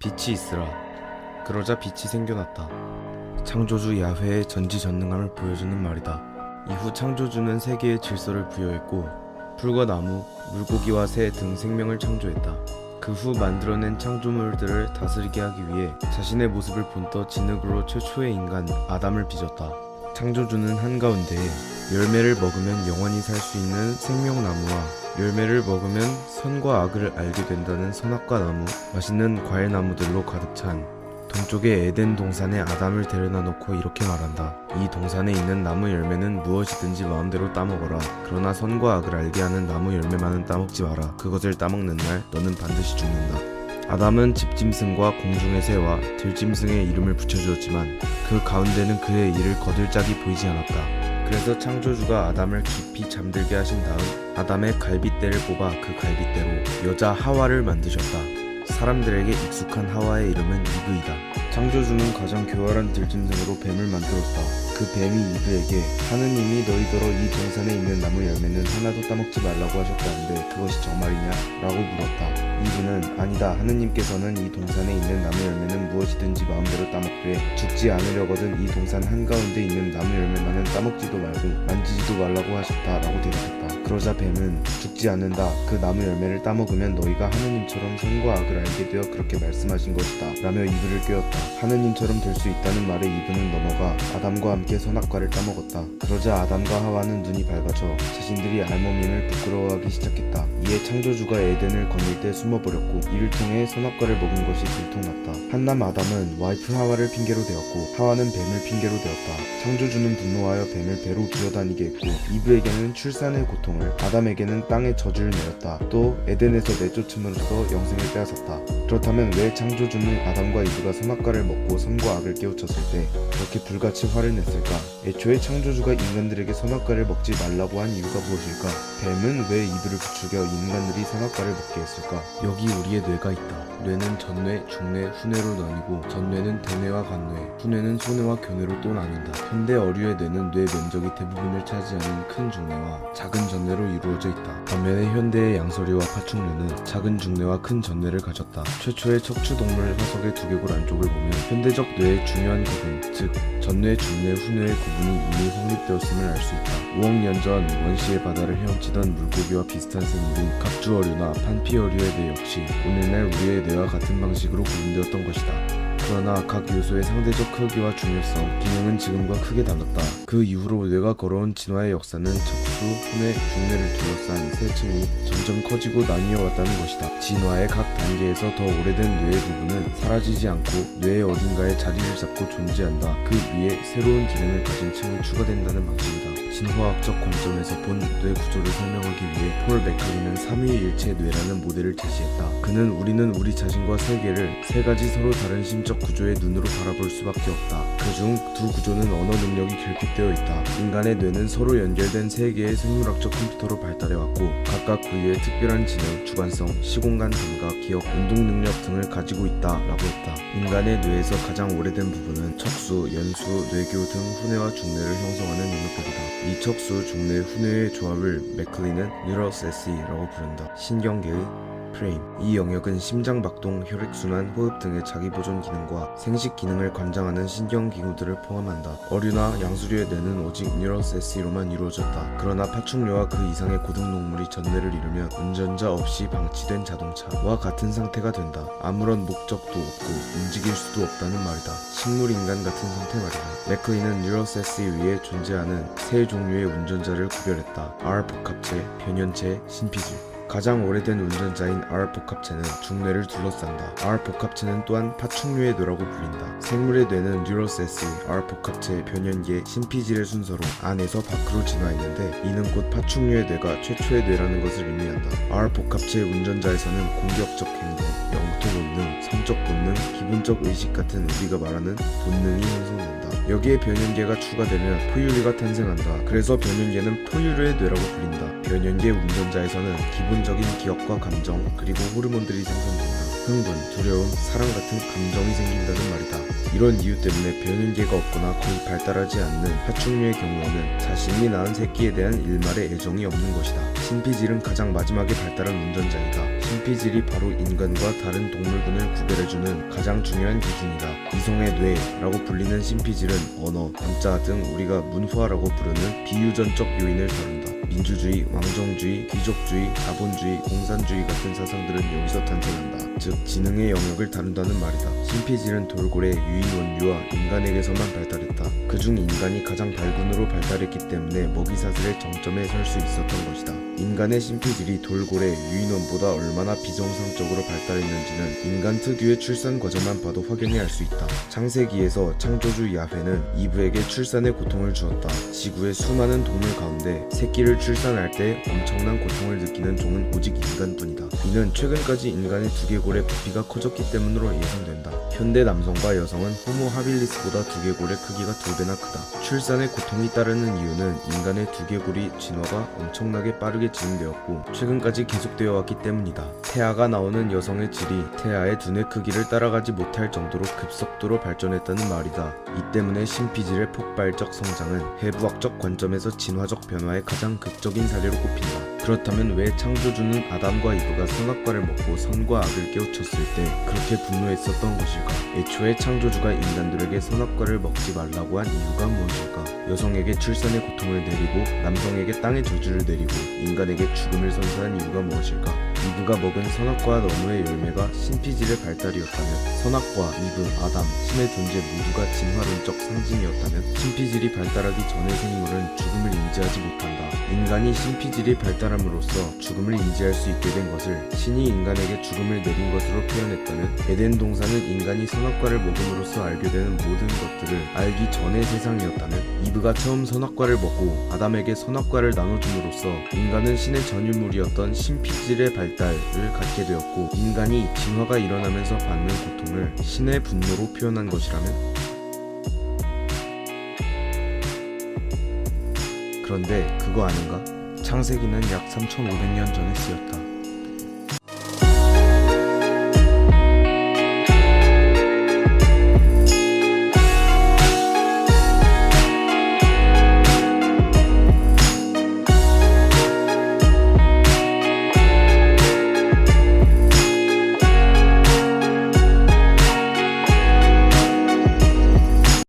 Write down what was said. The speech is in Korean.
빛이 있으라. 그러자 빛이 생겨났다. 창조주 야훼의 전지전능함을 보여주는 말이다. 이후 창조주는 세계에 질서를 부여했고 풀과 나무, 물고기와 새 등 생명을 창조했다. 그 후 만들어낸 창조물들을 다스리게 하기 위해 자신의 모습을 본떠 진흙으로 최초의 인간 아담을 빚었다. 창조주는 한가운데에 열매를 먹으면 영원히 살 수 있는 생명나무와 열매를 먹으면 선과 악을 알게 된다는 선악과 나무, 맛있는 과일나무들로 가득 찬 동쪽의 에덴 동산에 아담을 데려다 놓고 이렇게 말한다. 이 동산에 있는 나무 열매는 무엇이든지 마음대로 따먹어라. 그러나 선과 악을 알게 하는 나무 열매만은 따먹지 마라. 그것을 따먹는 날 너는 반드시 죽는다. 아담은 집짐승과 공중의 새와 들짐승의 이름을 붙여주었지만 그 가운데는 그의 이를 거둘 짝이 보이지 않았다. 그래서 창조주가 아담을 깊이 잠들게 하신 다음 아담의 갈빗대를 뽑아 그 갈빗대로 여자 하와를 만드셨다. 사람들에게 익숙한 하와의 이름은 이브이다. 창조주는 가장 교활한 들짐승으로 뱀을 만들었다. 그 뱀이 이브에게 하느님이 너희더러 이 동산에 있는 나무 열매는 하나도 따먹지 말라고 하셨다는데 그것이 정말이냐? 라고 물었다. 이브는 아니다. 하느님께서는 이 동산에 있는 나무 열매는 무엇이든지 마음대로 따먹되 죽지 않으려거든 이 동산 한가운데 있는 나무 열매만은 따먹지도 말고 만지지도 말라고 하셨다. 라고 대답했다. 그러자 뱀은 죽지 않는다. 그 나무 열매를 따먹으면 너희가 하느님처럼 선과 악을 알게 되어 그렇게 말씀하신 것이다. 라며 이브를 꿰었다. 하느님처럼 될 수 있다는 말에 이브는 넘어가 아담과 함께 선악과를 따먹었다. 그러자 아담과 하와는 눈이 밝아져 자신들이 알몸임을 부끄러워하기 시작했다. 이에 창조주가 에덴을 거닐 때 숨어버렸고 이를 통해 선악과를 먹은 것이 들통났다. 한남 아담은 와이프 하와를 핑계로 대었고 하와는 뱀을 핑계로 대었다. 창조주는 분노하여 뱀을 배로 기어다니게 했고 이브에게는 출산의 고통을 아담에게는 땅의 저주를 내렸다. 또 에덴에서 내쫓음으로써 영생을 빼앗았다. 그렇다면 왜 창조주는 아담과 이브가 선악과를 먹고 선과 악을 깨우쳤을 때 그렇게 불같이 화를 냈을까? 애초에 창조주가 인간들에게 선악과를 먹지 말라고 한 이유가 무엇일까? 뱀은 왜 이브를 부추겨 인간들이 선악과를 먹게 했을까? 여기 우리의 뇌가 있다. 뇌는 전뇌, 중뇌, 후뇌로 나뉘고 전뇌는 대뇌와 간뇌, 후뇌는 소뇌와 교뇌로 또 나뉜다. 현대 어류의 뇌는 뇌 면적이 대부분을 차지하는 큰 중뇌와 작은 전뇌로 이루어져 있다. 반면에 현대의 양서류와 파충류는 작은 중뇌와 큰 전뇌를 가졌다. 최초의 척추동물 화석의 두개골 안쪽을 보면 현대적 뇌의 중요한 구분, 즉 전뇌, 중뇌, 후뇌의 구분이 이미 성립되었음을 알 수 있다. 5억 년 전 원시의 바다를 헤엄치던 물고기와 비슷한 생물인 갑주어류나 판피어류의 뇌 역시 오늘날 우리의 뇌와 같은 방식으로 구분되었던 것이다. 그러나 각 요소의 상대적 크기와 중요성, 기능은 지금과 크게 달랐다. 그 이후로 뇌가 걸어온 진화의 역사는 척수, 후뇌, 중뇌를 둘러싼 세 층이 점점 커지고 나뉘어 왔다는 것이다. 진화의 각 단계에서 더 오래된 뇌의 부분은 사라지지 않고 뇌의 어딘가에 자리를 잡고 존재한다. 그 위에 새로운 기능을 가진 층이 추가된다는 방식이다. 진화학적 관점에서 본 뇌 구조를 설명하기 위해 폴 맥클린은 삼위일체 뇌라는 모델을 제시했다. 그는 우리는 우리 자신과 세계를 세 가지 서로 다른 심적 구조의 눈으로 바라볼 수밖에 없다. 그중 두 구조는 언어 능력이 결핍되어 있다. 인간의 뇌는 서로 연결된 세 개의 생물학적 컴퓨터로 발달해왔고 각각 고유의 특별한 지능, 주관성, 시공간 감각, 기억, 운동 능력 등을 가지고 있다라고 했다. 인간의 뇌에서 가장 오래된 부분은 척수, 연수, 뇌교 등 후뇌와 중뇌를 형성하는 영역들이다. 이 척수, 중뇌, 후뇌의 조합을 맥클린은 뉴럴세시라고 부른다. 신경계의 프레임. 이 영역은 심장 박동, 혈액순환, 호흡 등의 자기보존 기능과 생식 기능을 관장하는 신경기구들을 포함한다. 어류나 양수류의 뇌는 오직 뉴럴세시로만 이루어졌다. 그러나 파충류와 그 이상의 고등동물이 전뇌를 이루면 운전자 없이 방치된 자동차와 같은 상태가 된다. 아무런 목적도 없고 움직일 수도 없다는 말이다. 식물인간 같은 상태 말이다. 맥클린은 뉴럴세시 위에 존재하는 세 종류의 운전자를 구별했다. R 복합체, 변연체, 신피질. 가장 오래된 운전자인 R 복합체는 중뇌를 둘러싼다. R 복합체는 또한 파충류의 뇌라고 불린다. 생물의 뇌는 뉴럴세시, R 복합체, 변연계, 신피질의 순서로 안에서 밖으로 진화했는데 이는 곧 파충류의 뇌가 최초의 뇌라는 것을 의미한다. R 복합체의 운전자에서는 공격적 행동, 영토 본능, 성적 본능, 기본적 의식 같은 우리가 말하는 본능이 형성된다. 여기에 변연계가 추가되면 포유류가 탄생한다. 그래서 변연계는 포유류의 뇌라고 불린다. 변연계 운전자에서는 기본적인 기억과 감정 그리고 호르몬들이 생성된다. 흥분, 두려움, 사랑 같은 감정이 생긴다는 말이다. 이런 이유 때문에 변연계가 없거나 거의 발달하지 않는 파충류의 경우에는 자신이 낳은 새끼에 대한 일말의 애정이 없는 것이다. 신피질은 가장 마지막에 발달한 운전자이다. 신피질이 바로 인간과 다른 동물군을 구별해주는 가장 중요한 기준이다. 이성의 뇌라고 불리는 신피질은 언어, 문자 등 우리가 문화라고 부르는 비유전적 요인을 다룬다. 민주주의, 왕정주의, 귀족주의, 자본주의, 공산주의 같은 사상들은 여기서 탄생한다. 즉 지능의 영역을 다룬다는 말이다. 신피질은 돌고래 유인 원류와 인간에게서만 발달했다. 그중 인간이 가장 발군으로 발달했기 때문에 먹이사슬의 정점에 설 수 있었던 것이다. 인간의 신피질이 돌고래 유인원보다 얼마나 비정상적으로 발달했는지는 인간 특유의 출산 과정만 봐도 확연히 알 수 있다. 창세기에서 창조주 야훼는 이브에게 출산의 고통을 주었다. 지구의 수많은 동물 가운데 새끼를 출산할 때 엄청난 고통을 느끼는 종은 오직 인간뿐이다. 이는 최근까지 인간의 두개골의 부피가 커졌기 때문으로 예상된다. 현대 남성과 여성은 호모 하빌리스보다 두개골의 크기가 2배나 크다. 출산의 고통이 따르는 이유는 인간의 두개골이 진화가 엄청나게 빠르게 진행되었고 최근까지 계속되어 왔기 때문이다. 태아가 나오는 여성의 질이 태아의 두뇌 크기를 따라가지 못할 정도로 급속도로 발전했다는 말이다. 이 때문에 신피질의 폭발적 성장은 해부학적 관점에서 진화적 변화의 가장 극적인 사례로 꼽힌다. 그렇다면 왜 창조주는 아담과 이브가 선악과를 먹고 선과 악을 깨우쳤을 때 그렇게 분노했었던 것일까? 애초에 창조주가 인간들에게 선악과를 먹지 말라고 한 이유가 무엇일까? 여성에게 출산의 고통을 내리고 남성에게 땅의 저주를 내리고 인간에게 죽음을 선사한 이유가 무엇일까? 이브가 먹은 선악과 너머의 열매가 신피질의 발달이었다면 선악과, 이브, 아담, 신의 존재 모두가 진화론적 상징이었다면 신피질이 발달하기 전의 생물은 죽음을 인지하지 못한다. 인간이 신피질이 발달함으로써 죽음을 인지할 수 있게 된 것을 신이 인간에게 죽음을 내린 것으로 표현했다면 에덴 동산은 인간이 선악과를 먹음으로써 알게 되는 모든 것들을 알기 전의 세상이었다면 이브가 처음 선악과를 먹고 아담에게 선악과를 나눠줌으로써 인간은 신의 전유물이었던 신피질의 발달을 갖게 되었고 인간이 진화가 일어나면서 받는 고통을 신의 분노로 표현한 것이라면? 그런데 그거 아닌가? 창세기는 약 3500년 전에 쓰였다.